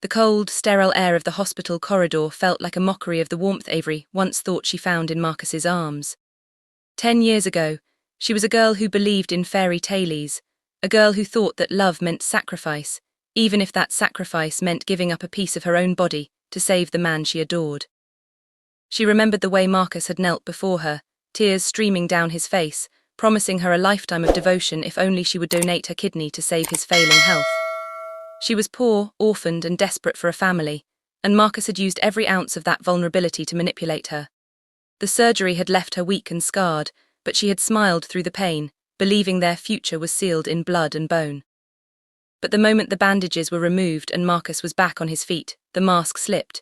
The cold, sterile air of the hospital corridor felt like a mockery of the warmth Avery once thought she found in Marcus's arms. 10 years ago, she was a girl who believed in fairy tales, a girl who thought that love meant sacrifice, even if that sacrifice meant giving up a piece of her own body to save the man she adored. She remembered the way Marcus had knelt before her, tears streaming down his face, promising her a lifetime of devotion if only she would donate her kidney to save his failing health. She was poor, orphaned, and desperate for a family, and Marcus had used every ounce of that vulnerability to manipulate her. The surgery had left her weak and scarred, but she had smiled through the pain, believing their future was sealed in blood and bone. But the moment the bandages were removed and Marcus was back on his feet, the mask slipped.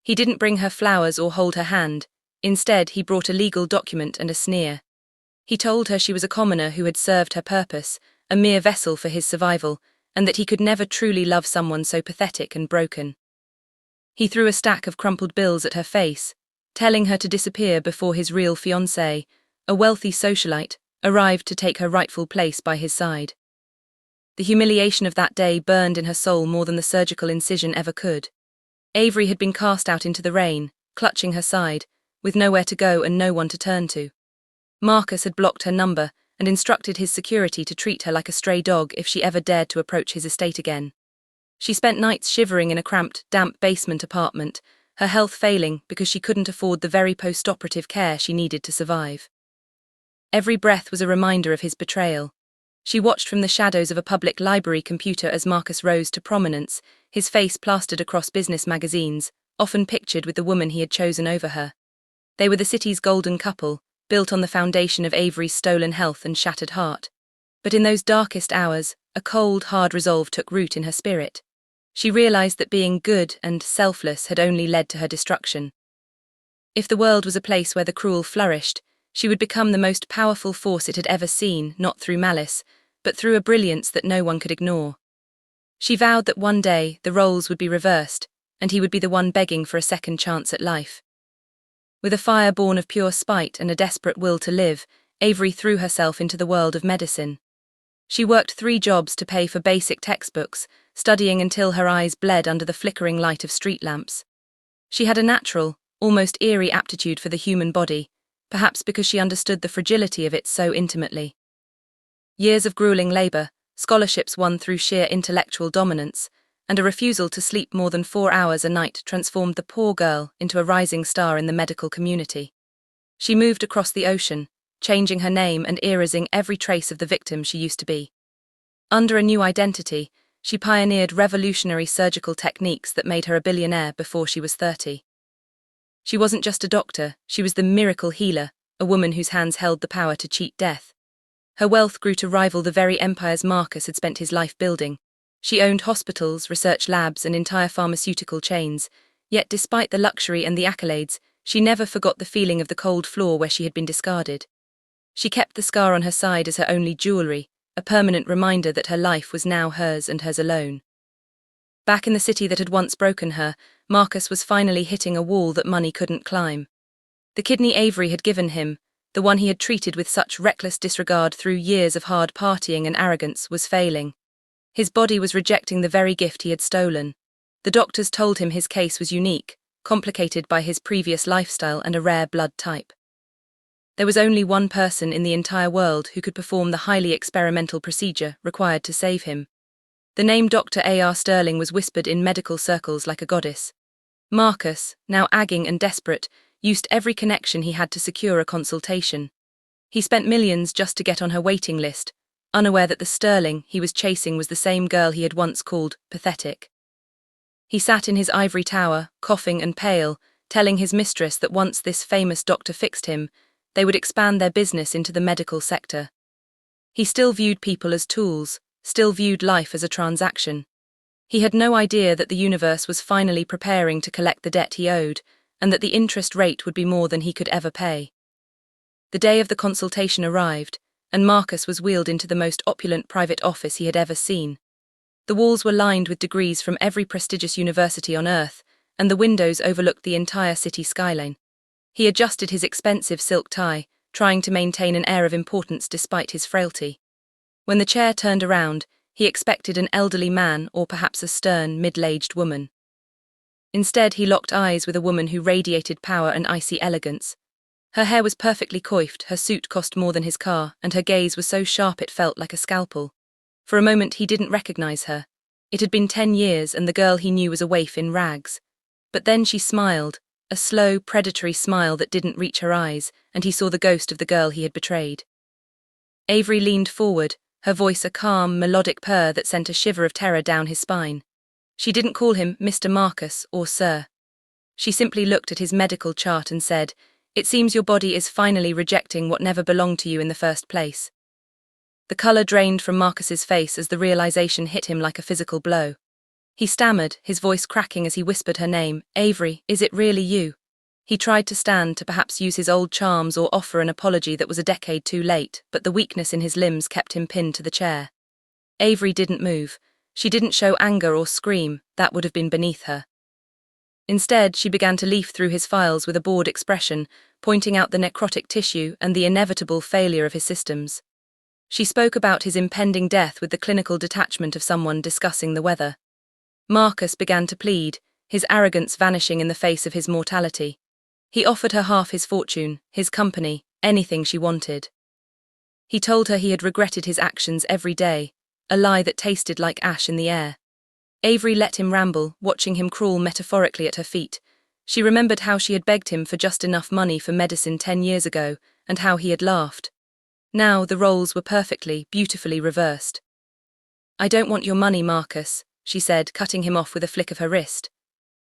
He didn't bring her flowers or hold her hand. Instead, he brought a legal document and a sneer. He told her she was a commoner who had served her purpose, a mere vessel for his survival, and that he could never truly love someone so pathetic and broken. He threw a stack of crumpled bills at her face, telling her to disappear before his real fiancé, a wealthy socialite, arrived to take her rightful place by his side. The humiliation of that day burned in her soul more than the surgical incision ever could. Avery had been cast out into the rain, clutching her side, with nowhere to go and no one to turn to. Marcus had blocked her number and instructed his security to treat her like a stray dog if she ever dared to approach his estate again. She spent nights shivering in a cramped, damp basement apartment, her health failing because she couldn't afford the very post-operative care she needed to survive. Every breath was a reminder of his betrayal. She watched from the shadows of a public library computer as Marcus rose to prominence, his face plastered across business magazines, often pictured with the woman he had chosen over her. They were the city's golden couple, built on the foundation of Avery's stolen health and shattered heart. But in those darkest hours, a cold, hard resolve took root in her spirit. She realized that being good and selfless had only led to her destruction. If the world was a place where the cruel flourished, she would become the most powerful force it had ever seen, not through malice, but through a brilliance that no one could ignore. She vowed that one day the roles would be reversed, and he would be the one begging for a second chance at life. With a fire born of pure spite and a desperate will to live, Avery threw herself into the world of medicine. She worked 3 jobs to pay for basic textbooks, studying until her eyes bled under the flickering light of street lamps. She had a natural, almost eerie aptitude for the human body, perhaps because she understood the fragility of it so intimately. Years of grueling labor, scholarships won through sheer intellectual dominance, and a refusal to sleep more than 4 hours a night transformed the poor girl into a rising star in the medical community. She moved across the ocean, changing her name and erasing every trace of the victim she used to be. Under a new identity, she pioneered revolutionary surgical techniques that made her a billionaire before she was 30. She wasn't just a doctor, she was the miracle healer, a woman whose hands held the power to cheat death. Her wealth grew to rival the very empires Marcus had spent his life building. She owned hospitals, research labs, and entire pharmaceutical chains, yet despite the luxury and the accolades, she never forgot the feeling of the cold floor where she had been discarded. She kept the scar on her side as her only jewelry, a permanent reminder that her life was now hers and hers alone. Back in the city that had once broken her, Marcus was finally hitting a wall that money couldn't climb. The kidney Avery had given him, the one he had treated with such reckless disregard through years of hard partying and arrogance, was failing. His body was rejecting the very gift he had stolen. The doctors told him his case was unique, complicated by his previous lifestyle and a rare blood type. There was only one person in the entire world who could perform the highly experimental procedure required to save him. The name Dr. A.R. Sterling was whispered in medical circles like a goddess. Marcus, now agging and desperate, used every connection he had to secure a consultation. He spent millions just to get on her waiting list, unaware that the Sterling he was chasing was the same girl he had once called pathetic. He sat in his ivory tower, coughing and pale, telling his mistress that once this famous doctor fixed him, they would expand their business into the medical sector. He still viewed people as tools, still viewed life as a transaction. He had no idea that the universe was finally preparing to collect the debt he owed, and that the interest rate would be more than he could ever pay. The day of the consultation arrived, and Marcus was wheeled into the most opulent private office he had ever seen. The walls were lined with degrees from every prestigious university on Earth, and the windows overlooked the entire city skyline. He adjusted his expensive silk tie, trying to maintain an air of importance despite his frailty. When the chair turned around, he expected an elderly man or perhaps a stern, middle-aged woman. Instead, he locked eyes with a woman who radiated power and icy elegance. Her hair was perfectly coiffed, her suit cost more than his car, and her gaze was so sharp it felt like a scalpel. For a moment he didn't recognize her. It had been 10 years and the girl he knew was a waif in rags. But then she smiled, a slow, predatory smile that didn't reach her eyes, and he saw the ghost of the girl he had betrayed. Avery leaned forward, her voice a calm, melodic purr that sent a shiver of terror down his spine. She didn't call him Mr. Marcus or Sir. She simply looked at his medical chart and said, "It seems your body is finally rejecting what never belonged to you in the first place." The colour drained from Marcus's face as the realization hit him like a physical blow. He stammered, his voice cracking as he whispered her name. "Avery, is it really you?" He tried to stand, to perhaps use his old charms or offer an apology that was a decade too late, but the weakness in his limbs kept him pinned to the chair. Avery didn't move. She didn't show anger or scream, that would have been beneath her. Instead, she began to leaf through his files with a bored expression, pointing out the necrotic tissue and the inevitable failure of his systems. She spoke about his impending death with the clinical detachment of someone discussing the weather. Marcus began to plead, his arrogance vanishing in the face of his mortality. He offered her half his fortune, his company, anything she wanted. He told her he had regretted his actions every day, a lie that tasted like ash in the air. Avery let him ramble, watching him crawl metaphorically at her feet. She remembered how she had begged him for just enough money for medicine 10 years ago, and how he had laughed. Now the roles were perfectly, beautifully reversed. "I don't want your money, Marcus," she said, cutting him off with a flick of her wrist.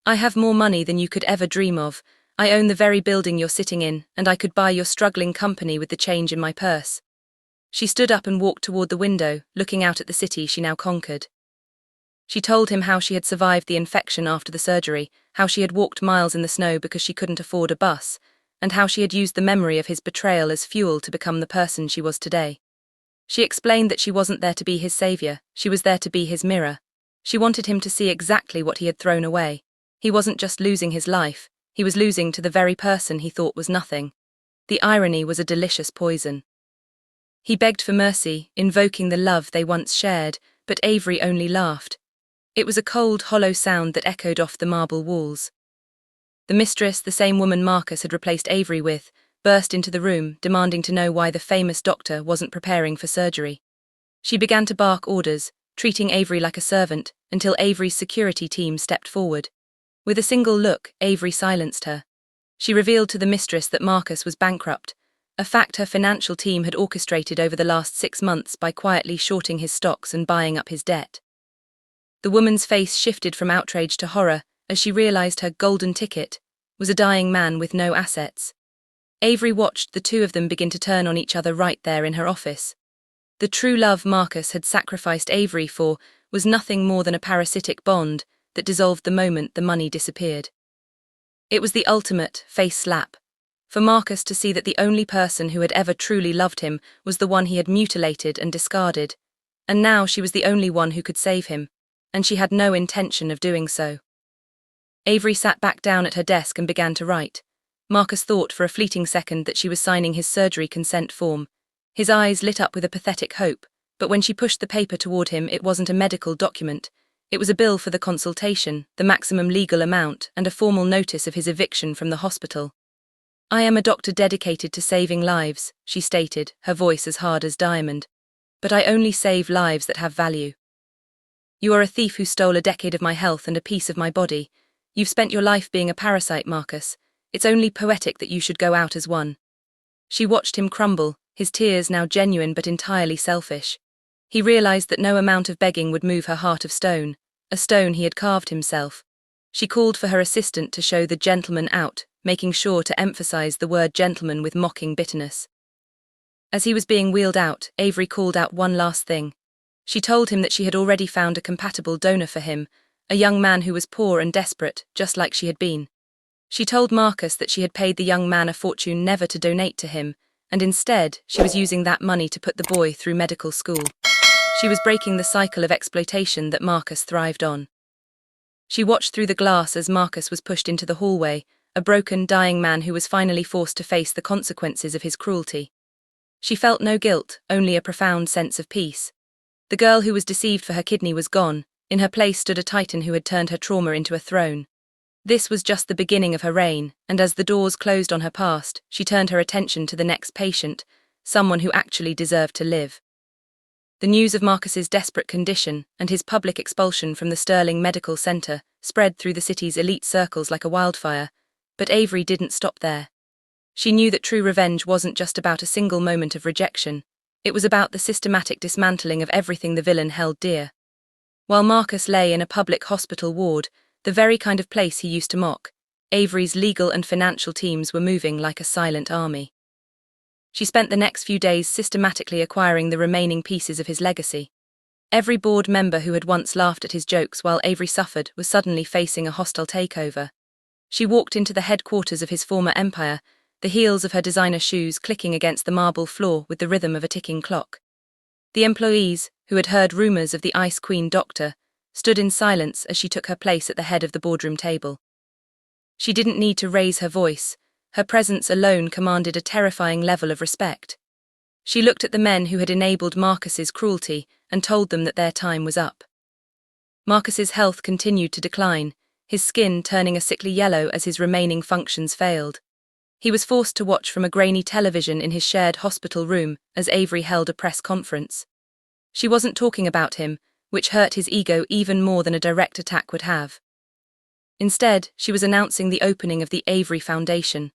"I have more money than you could ever dream of. I own the very building you're sitting in, and I could buy your struggling company with the change in my purse." She stood up and walked toward the window, looking out at the city she now conquered. She told him how she had survived the infection after the surgery, how she had walked miles in the snow because she couldn't afford a bus, and how she had used the memory of his betrayal as fuel to become the person she was today. She explained that she wasn't there to be his savior, she was there to be his mirror. She wanted him to see exactly what he had thrown away. He wasn't just losing his life, he was losing to the very person he thought was nothing. The irony was a delicious poison. He begged for mercy, invoking the love they once shared, but Avery only laughed. It was a cold, hollow sound that echoed off the marble walls. The mistress, the same woman Marcus had replaced Avery with, burst into the room, demanding to know why the famous doctor wasn't preparing for surgery. She began to bark orders, treating Avery like a servant, until Avery's security team stepped forward. With a single look, Avery silenced her. She revealed to the mistress that Marcus was bankrupt, a fact her financial team had orchestrated over the last 6 months by quietly shorting his stocks and buying up his debt. The woman's face shifted from outrage to horror as she realized her golden ticket was a dying man with no assets. Avery watched the two of them begin to turn on each other right there in her office. The true love Marcus had sacrificed Avery for was nothing more than a parasitic bond that dissolved the moment the money disappeared. It was the ultimate face slap. For Marcus to see that the only person who had ever truly loved him was the one he had mutilated and discarded, and now she was the only one who could save him, and she had no intention of doing so. Avery sat back down at her desk and began to write. Marcus thought for a fleeting second that she was signing his surgery consent form. His eyes lit up with a pathetic hope, but when she pushed the paper toward him, it wasn't a medical document. It was a bill for the consultation, the maximum legal amount, and a formal notice of his eviction from the hospital. "I am a doctor dedicated to saving lives," she stated, her voice as hard as diamond. "But I only save lives that have value. You are a thief who stole a decade of my health and a piece of my body. You've spent your life being a parasite, Marcus. It's only poetic that you should go out as one." She watched him crumble, his tears now genuine but entirely selfish. He realized that no amount of begging would move her heart of stone, a stone he had carved himself. She called for her assistant to show the gentleman out, making sure to emphasize the word gentleman with mocking bitterness. As he was being wheeled out, Avery called out one last thing. She told him that she had already found a compatible donor for him, a young man who was poor and desperate, just like she had been. She told Marcus that she had paid the young man a fortune never to donate to him, and instead, she was using that money to put the boy through medical school. She was breaking the cycle of exploitation that Marcus thrived on. She watched through the glass as Marcus was pushed into the hallway, a broken, dying man who was finally forced to face the consequences of his cruelty. She felt no guilt, only a profound sense of peace. The girl who was deceived for her kidney was gone. In her place stood a titan who had turned her trauma into a throne. This was just the beginning of her reign, and as the doors closed on her past, she turned her attention to the next patient, someone who actually deserved to live. The news of Marcus's desperate condition and his public expulsion from the Sterling Medical Center spread through the city's elite circles like a wildfire, but Avery didn't stop there. She knew that true revenge wasn't just about a single moment of rejection, it was about the systematic dismantling of everything the villain held dear. While Marcus lay in a public hospital ward, the very kind of place he used to mock, Avery's legal and financial teams were moving like a silent army. She spent the next few days systematically acquiring the remaining pieces of his legacy. Every board member who had once laughed at his jokes while Avery suffered was suddenly facing a hostile takeover. She walked into the headquarters of his former empire, the heels of her designer shoes clicking against the marble floor with the rhythm of a ticking clock. The employees, who had heard rumors of the Ice Queen doctor, stood in silence as she took her place at the head of the boardroom table. She didn't need to raise her voice. Her presence alone commanded a terrifying level of respect. She looked at the men who had enabled Marcus's cruelty and told them that their time was up. Marcus's health continued to decline, his skin turning a sickly yellow as his remaining functions failed. He was forced to watch from a grainy television in his shared hospital room as Avery held a press conference. She wasn't talking about him, which hurt his ego even more than a direct attack would have. Instead, she was announcing the opening of the Avery Foundation,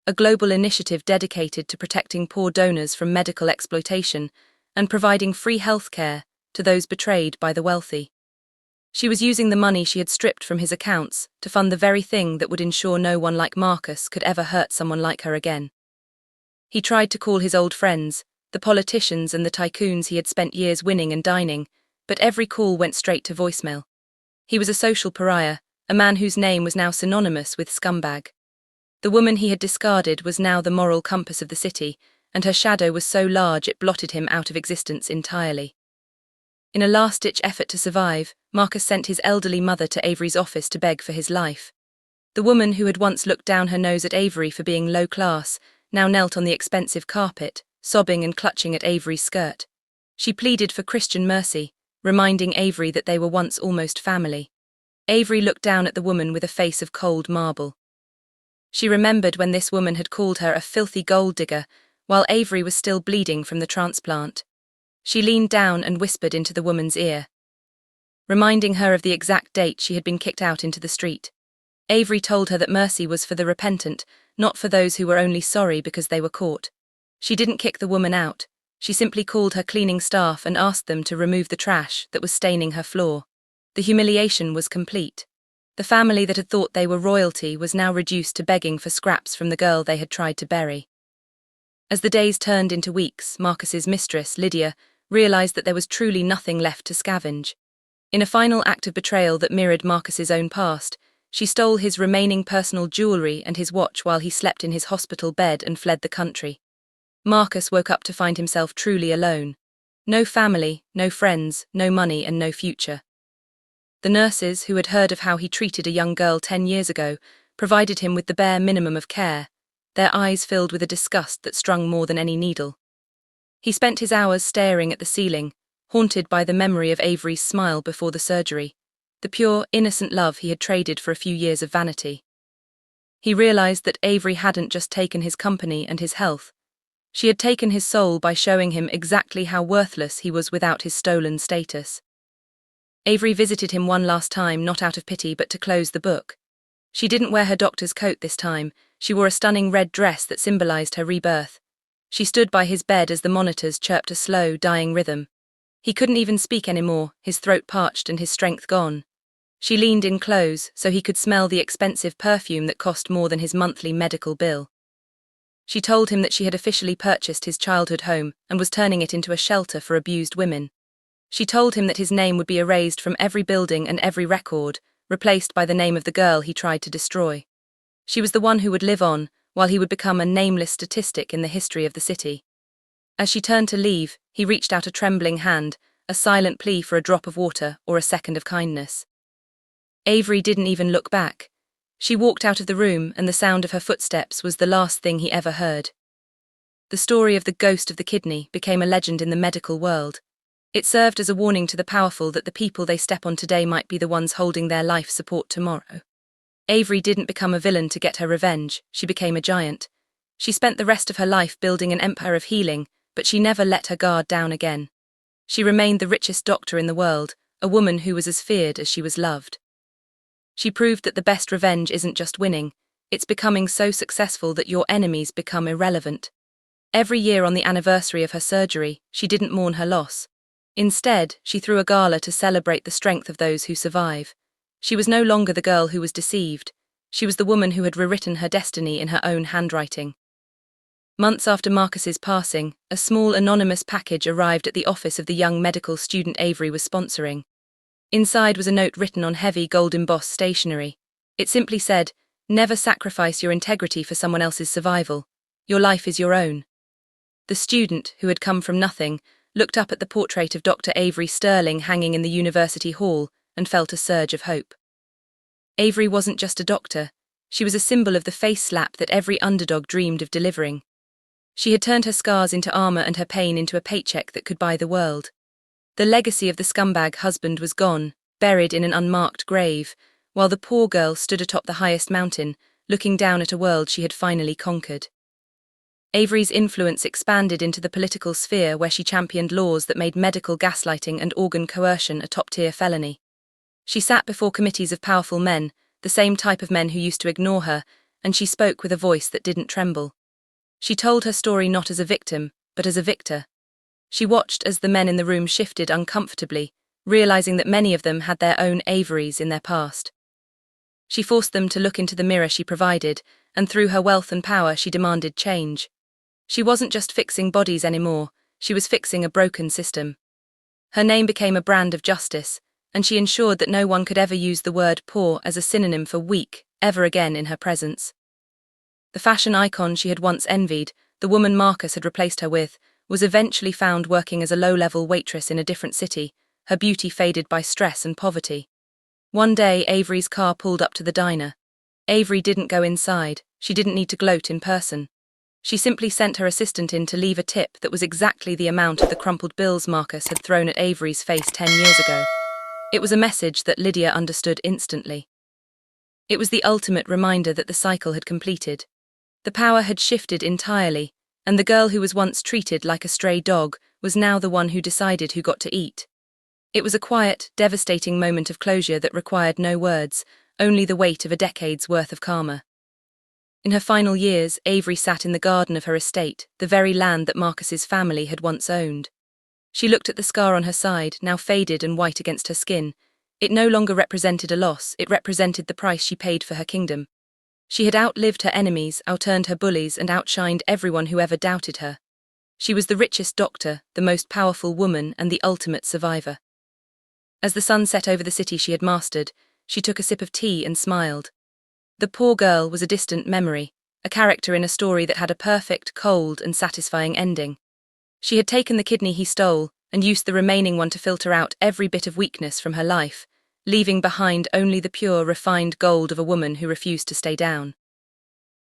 a global initiative dedicated to protecting poor donors from medical exploitation and providing free health care to those betrayed by the wealthy. She was using the money she had stripped from his accounts to fund the very thing that would ensure no one like Marcus could ever hurt someone like her again. He tried to call his old friends, the politicians and the tycoons he had spent years winning and dining, but every call went straight to voicemail. He was a social pariah, a man whose name was now synonymous with scumbag. The woman he had discarded was now the moral compass of the city, and her shadow was so large it blotted him out of existence entirely. In a last-ditch effort to survive, Marcus sent his elderly mother to Avery's office to beg for his life. The woman who had once looked down her nose at Avery for being low class now knelt on the expensive carpet, sobbing and clutching at Avery's skirt. She pleaded for Christian mercy, reminding Avery that they were once almost family. Avery looked down at the woman with a face of cold marble. She remembered when this woman had called her a filthy gold digger, while Avery was still bleeding from the transplant. She leaned down and whispered into the woman's ear, reminding her of the exact date she had been kicked out into the street. Avery told her that mercy was for the repentant, not for those who were only sorry because they were caught. She didn't kick the woman out. She simply called her cleaning staff and asked them to remove the trash that was staining her floor. The humiliation was complete. The family that had thought they were royalty was now reduced to begging for scraps from the girl they had tried to bury. As the days turned into weeks, Marcus's mistress, Lydia, realized that there was truly nothing left to scavenge. In a final act of betrayal that mirrored Marcus's own past, she stole his remaining personal jewelry and his watch while he slept in his hospital bed and fled the country. Marcus woke up to find himself truly alone. No family, no friends, no money, and no future. The nurses, who had heard of how he treated a young girl 10 years ago, provided him with the bare minimum of care, their eyes filled with a disgust that stung more than any needle. He spent his hours staring at the ceiling, haunted by the memory of Avery's smile before the surgery, the pure, innocent love he had traded for a few years of vanity. He realized that Avery hadn't just taken his company and his health. She had taken his soul by showing him exactly how worthless he was without his stolen status. Avery visited him one last time, not out of pity but to close the book. She didn't wear her doctor's coat this time. She wore a stunning red dress that symbolized her rebirth. She stood by his bed as the monitors chirped a slow, dying rhythm. He couldn't even speak anymore, his throat parched and his strength gone. She leaned in close so he could smell the expensive perfume that cost more than his monthly medical bill. She told him that she had officially purchased his childhood home and was turning it into a shelter for abused women. She told him that his name would be erased from every building and every record, replaced by the name of the girl he tried to destroy. She was the one who would live on, while he would become a nameless statistic in the history of the city. As she turned to leave, he reached out a trembling hand, a silent plea for a drop of water or a second of kindness. Avery didn't even look back. She walked out of the room, and the sound of her footsteps was the last thing he ever heard. The story of the ghost of the kidney became a legend in the medical world. It served as a warning to the powerful that the people they step on today might be the ones holding their life support tomorrow. Avery didn't become a villain to get her revenge, she became a giant. She spent the rest of her life building an empire of healing, but she never let her guard down again. She remained the richest doctor in the world, a woman who was as feared as she was loved. She proved that the best revenge isn't just winning, it's becoming so successful that your enemies become irrelevant. Every year on the anniversary of her surgery, she didn't mourn her loss. Instead, she threw a gala to celebrate the strength of those who survive. She was no longer the girl who was deceived. She was the woman who had rewritten her destiny in her own handwriting. Months after Marcus's passing, a small anonymous package arrived at the office of the young medical student Avery was sponsoring. Inside was a note written on heavy gold-embossed stationery. It simply said, "Never sacrifice your integrity for someone else's survival. Your life is your own." The student, who had come from nothing, looked up at the portrait of Dr. Avery Sterling hanging in the university hall and felt a surge of hope. Avery wasn't just a doctor, she was a symbol of the face slap that every underdog dreamed of delivering. She had turned her scars into armor and her pain into a paycheck that could buy the world. The legacy of the scumbag husband was gone, buried in an unmarked grave, while the poor girl stood atop the highest mountain, looking down at a world she had finally conquered. Avery's influence expanded into the political sphere where she championed laws that made medical gaslighting and organ coercion a top-tier felony. She sat before committees of powerful men, the same type of men who used to ignore her, and she spoke with a voice that didn't tremble. She told her story not as a victim, but as a victor. She watched as the men in the room shifted uncomfortably, realizing that many of them had their own Averys in their past. She forced them to look into the mirror she provided, and through her wealth and power she demanded change. She wasn't just fixing bodies anymore, she was fixing a broken system. Her name became a brand of justice, and she ensured that no one could ever use the word poor as a synonym for weak ever again in her presence. The fashion icon she had once envied, the woman Marcus had replaced her with, was eventually found working as a low-level waitress in a different city, her beauty faded by stress and poverty. One day, Avery's car pulled up to the diner. Avery didn't go inside, she didn't need to gloat in person. She simply sent her assistant in to leave a tip that was exactly the amount of the crumpled bills Marcus had thrown at Avery's face 10 years ago. It was a message that Lydia understood instantly. It was the ultimate reminder that the cycle had completed. The power had shifted entirely, and the girl who was once treated like a stray dog was now the one who decided who got to eat. It was a quiet, devastating moment of closure that required no words, only the weight of a decade's worth of karma. In her final years, Avery sat in the garden of her estate, the very land that Marcus's family had once owned. She looked at the scar on her side, now faded and white against her skin. It no longer represented a loss, it represented the price she paid for her kingdom. She had outlived her enemies, outearned her bullies, and outshined everyone who ever doubted her. She was the richest doctor, the most powerful woman, and the ultimate survivor. As the sun set over the city she had mastered, she took a sip of tea and smiled. The poor girl was a distant memory, a character in a story that had a perfect, cold, and satisfying ending. She had taken the kidney he stole and used the remaining one to filter out every bit of weakness from her life, leaving behind only the pure, refined gold of a woman who refused to stay down.